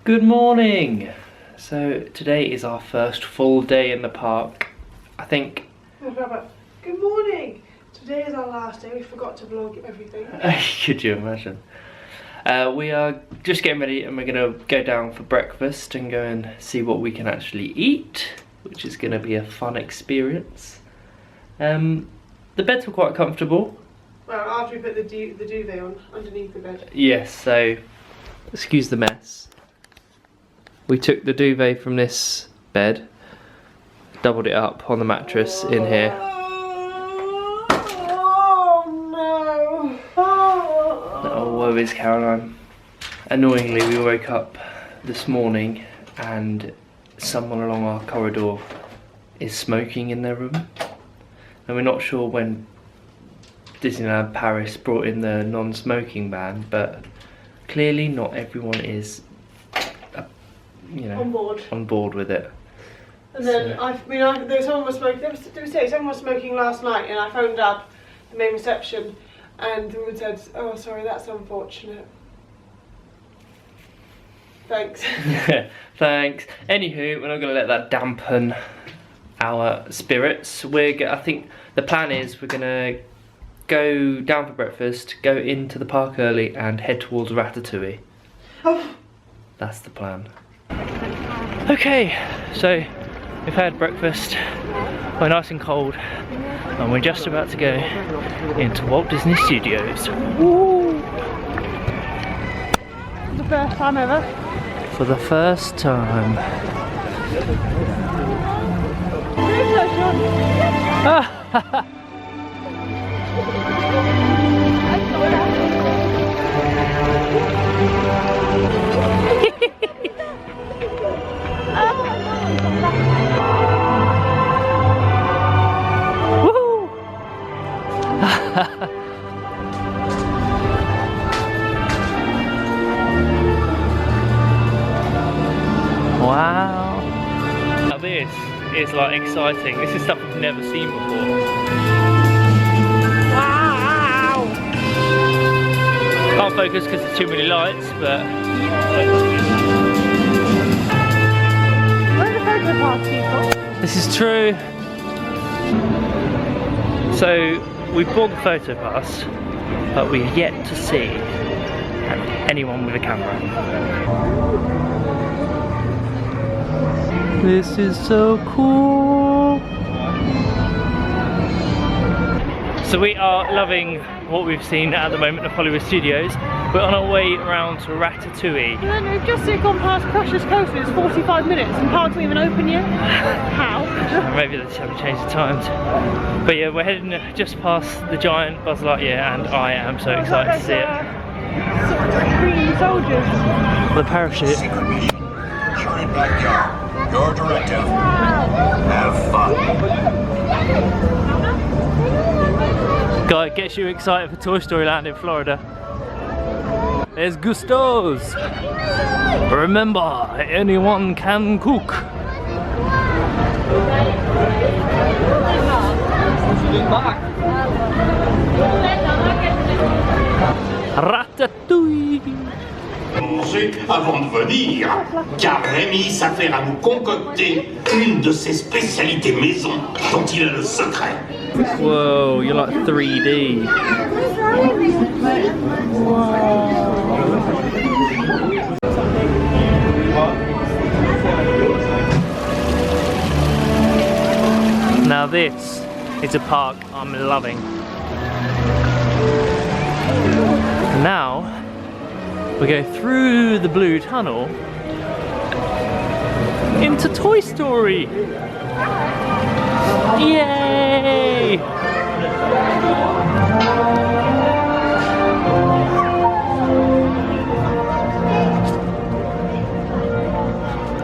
Good morning! So today is our first full day in the park. I think... Good morning! Today is our last day, we forgot to vlog everything. Could you imagine? We are just getting ready and we're going to go down for breakfast and go and see what we can actually eat, which is going to be a fun experience. The beds were quite comfortable. Well, after we put the duvet on underneath the bed. Yes, so excuse the mess. We took the duvet from this bed, doubled it up on the mattress in here. Oh, woe is Caroline. Annoyingly, we woke up this morning and someone along our corridor is smoking in their room. And we're not sure when Disneyland Paris brought in the non-smoking ban, but clearly not everyone is, you know, on board with it. And then someone was smoking. Someone was smoking last night, and I phoned up the main reception, and the woman said, "Oh, sorry, that's unfortunate." Thanks. Thanks. Anywho, we're not going to let that dampen our spirits. I think the plan is we're going to go down for breakfast, go into the park early, and head towards Ratatouille. Oh. That's the plan. Okay, so we've had breakfast. We're nice and cold, and we're just about to go into Walt Disney Studios. Woo. The first time ever. For the first time. Wow. Now this is like exciting. This is stuff I've never seen before. Wow. Can't focus because there's too many lights, but Where's the photo pass, people? this is true. So we bought the photo pass, but we've yet to see anyone with a camera. This is so cool. So we are loving what we've seen at the moment of Hollywood Studios. We're on our way around to Ratatouille. And then we've just gone past Crush's Coast and it's 45 minutes and park's not even open yet. How? Maybe they just haven't changed the times. But yeah, we're heading just past the giant Buzz Lightyear and I am so excited to see it. Green soldiers. The parachute. Secret mission. Giant backyard. Your directive. Have fun. Guy, it gets you excited for Toy Story Land in Florida. There's Gusto's. Remember, anyone can cook. Ratatouille. Manger avant de venir, car Rémi s'affaire à nous concocter une de ses spécialités maison dont il a le secret. Whoa, you're like 3D. Now this is a park I'm loving. Now we go through the blue tunnel into Toy Story. Yay!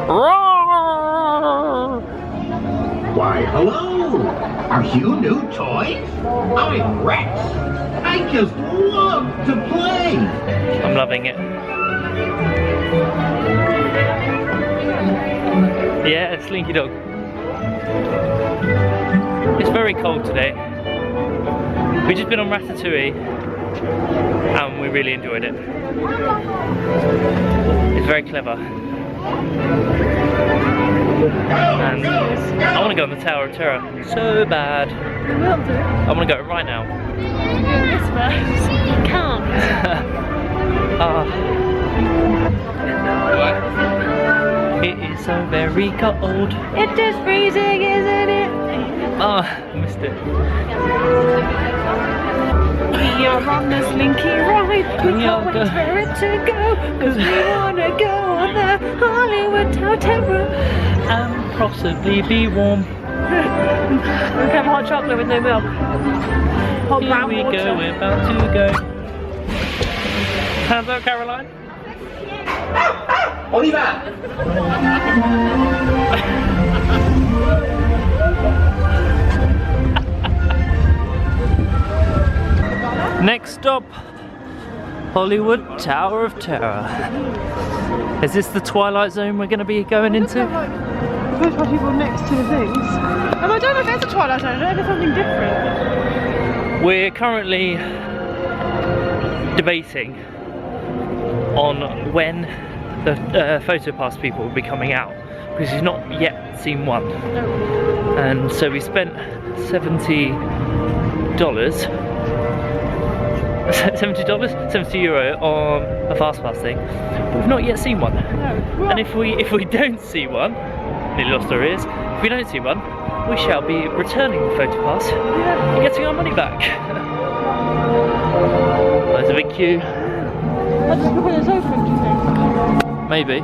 Roar! Why, hello! Are you new toys? I'm Rex. I just love to play. I'm loving it. Yeah, Slinky Dog. It's very cold today. We've just been on Ratatouille and we really enjoyed it. It's very clever. And I want to go on the Tower of Terror so bad. We will do. I want to go right now. This first. You can't. It is so very cold. It is freezing, isn't it? I missed it. We are on the slinky ride. We can't wait for it to go. Cause we wanna go on the Hollywood Tower of Terror. And possibly be warm. We can have hot chocolate with no milk. Hot Here brown we water. go, we're about to go. Hands up, Caroline. On y va! Next stop, Hollywood Tower of Terror. Is this the Twilight Zone we're going to be going into? Those are people next to the things. And I don't know if it's a Twilight Zone, I don't know if it's something different. We're currently debating on when the photo pass people will be coming out, because we've not yet seen one. And so we spent $70 on a fast pass thing, but we've not yet seen one. No. And if we don't see one, nearly lost our ears. If we don't see one, we shall be returning the photo pass and getting our money back. There's a big queue. I just when it's open, do you think? Maybe.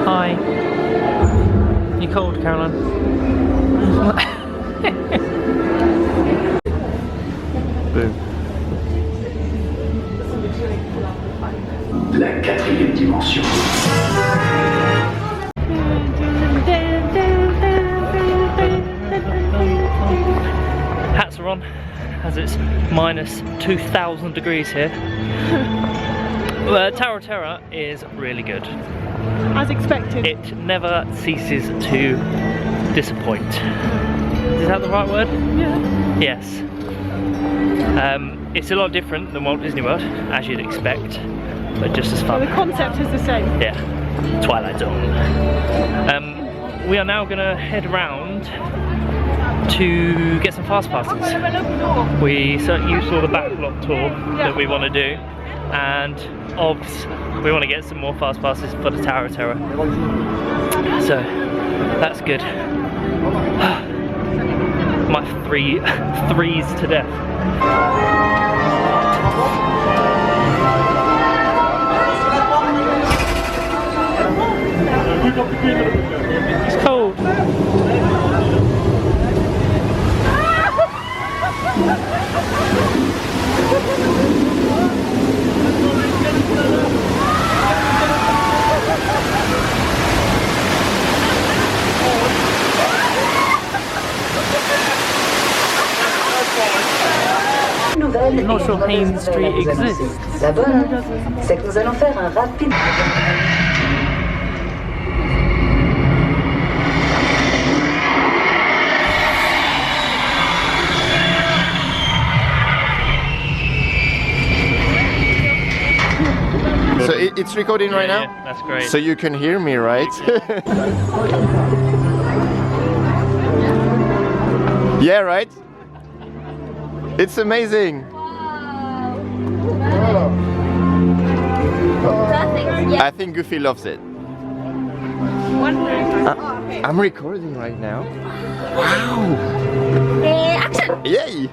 Hi. You cold, Caroline? Boom. La quatrième dimension. Hats are on, as it's minus 2,000 degrees here. Tower of Terror is really good. As expected. It never ceases to disappoint. Is that the right word? Yeah. Yes. It's a lot different than Walt Disney World, as you'd expect, but just as Well, fun. the concept is the same. Yeah, Twilight Zone. We are now going to head around to get some fast passes. You saw the backlot tour that we want to do, and obvs, we want to get some more fast passes for the Tower of Terror. So that's good. My threes to death. It's cold. Nouvelle I'm not et sure mauvaise Haynes nouvelle Street à vous annoncer. exists. La bonne, c'est que nous allons faire un rapide... So it's recording right now? Yeah, that's great. So you can hear me, right? Yeah, right? It's amazing! I think Goofy loves it. I'm recording right now. Wow! Action! Yay!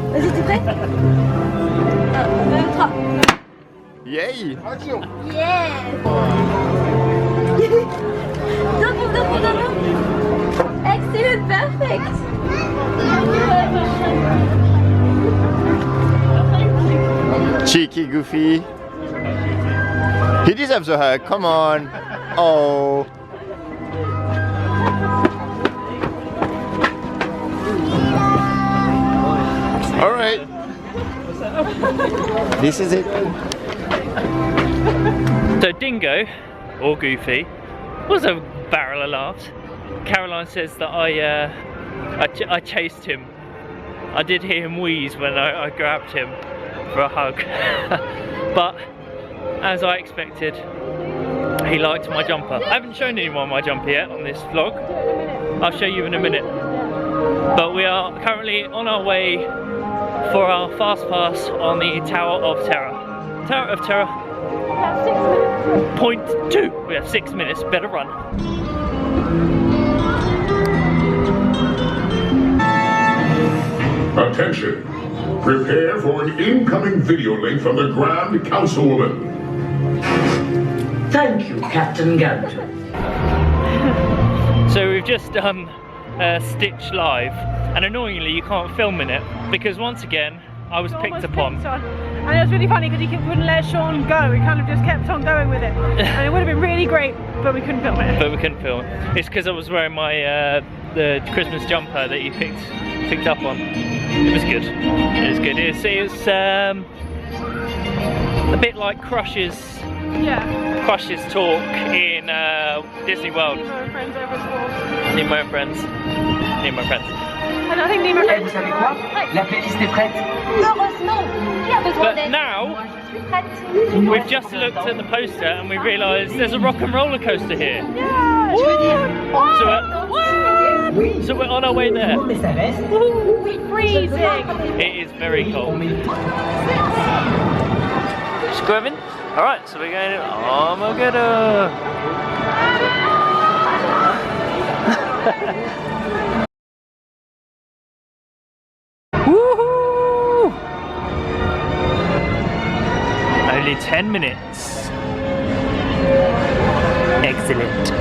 Vas-y, t'es prêt? 2, 3. Yay! Yeah! Double. Excellent, perfect! Cheeky Goofy. He deserves a hug, come on. Oh. This is it. So Dingo, or Goofy, was a barrel of laughs. Caroline says that I chased him. I did hear him wheeze when I grabbed him for a hug. But as I expected, he liked my jumper. I haven't shown anyone my jumper yet on this vlog. I'll show you in a minute. But we are currently on our way for our fast pass on the Tower of Terror. Tower of Terror. Point 2. We have 6 minutes. Better run. Attention! Prepare for an incoming video link from the Grand Councilwoman. Thank you, Captain Gant. So we've just done Stitch Live, and annoyingly you can't film in it because once again I was picked upon. And it was really funny because he wouldn't let Sean go. He kind of just kept on going with it. And it would have been really great, but we couldn't film it. But we couldn't film it. It's because I was wearing my the Christmas jumper that you picked up on. It was good. It was good. It's a bit like Crush's talk in Disney World. Nemo and Friends over school. Nemo and Friends. Nemo and Friends. And I think Nemo and Friends. Vous savez quoi? La playlist est prête. Heureusement, qui a besoin But d'aide? now, Moi, je suis prête. we've just looked at the poster and we realised there's a rock and roller coaster here. Yeah! So we're on our way there. We're freezing! It is very cold. Squirming? Alright, so we're going to Armageddon! Woohoo! Only 10 minutes. Excellent.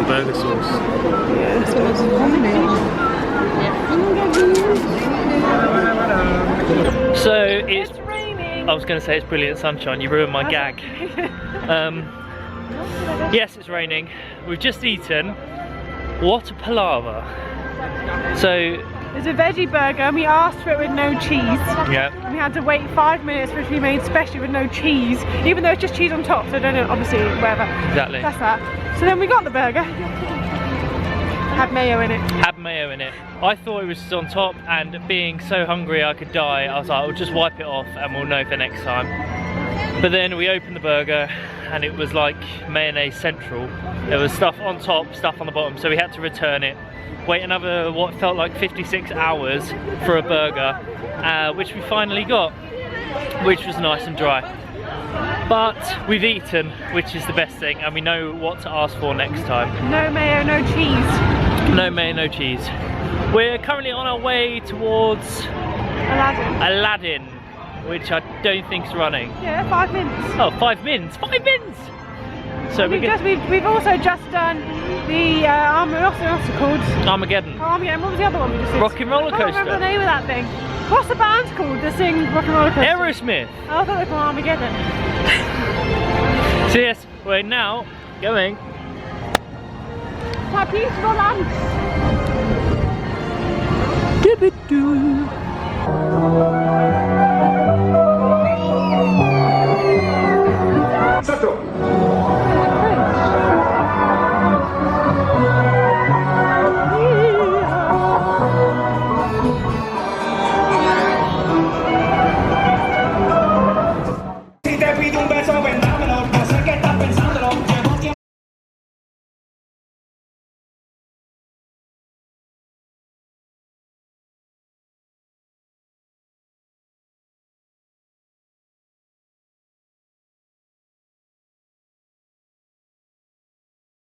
Burger sauce. So it's raining. I was going to say it's brilliant sunshine. You ruined my gag. Yes, it's raining. We've just eaten. What a palaver. So it's a veggie burger and we asked for it with no cheese. Yeah. We had to wait 5 minutes for it to be made specially with no cheese, even though it's just cheese on top, so I don't know, obviously, whatever. Exactly. That's that. So then we got the burger. Had mayo in it. Had mayo in it. I thought it was on top, and being so hungry I could die, I was like, I'll just wipe it off and we'll know for next time. But then we opened the burger and it was like mayonnaise central. There was stuff on top, stuff on the bottom, so we had to return it. Wait another, what felt like 56 hours for a burger, which we finally got, which was nice and dry. But we've eaten, which is the best thing, and we know what to ask for next time. No mayo, no cheese. No mayo, no cheese. We're currently on our way towards Aladdin, which I don't think is running. Yeah, 5 minutes. Oh, 5 minutes! 5 minutes! So we've also just done the what's it called? Armageddon. Armageddon. What was the other one we just did? Rock and roller I can't remember the coaster. name of that thing. What's the band called that sing rock and roller coaster? Aerosmith. Oh, I thought they were called Armageddon. So yes, we're now going. My beautiful land. Sato!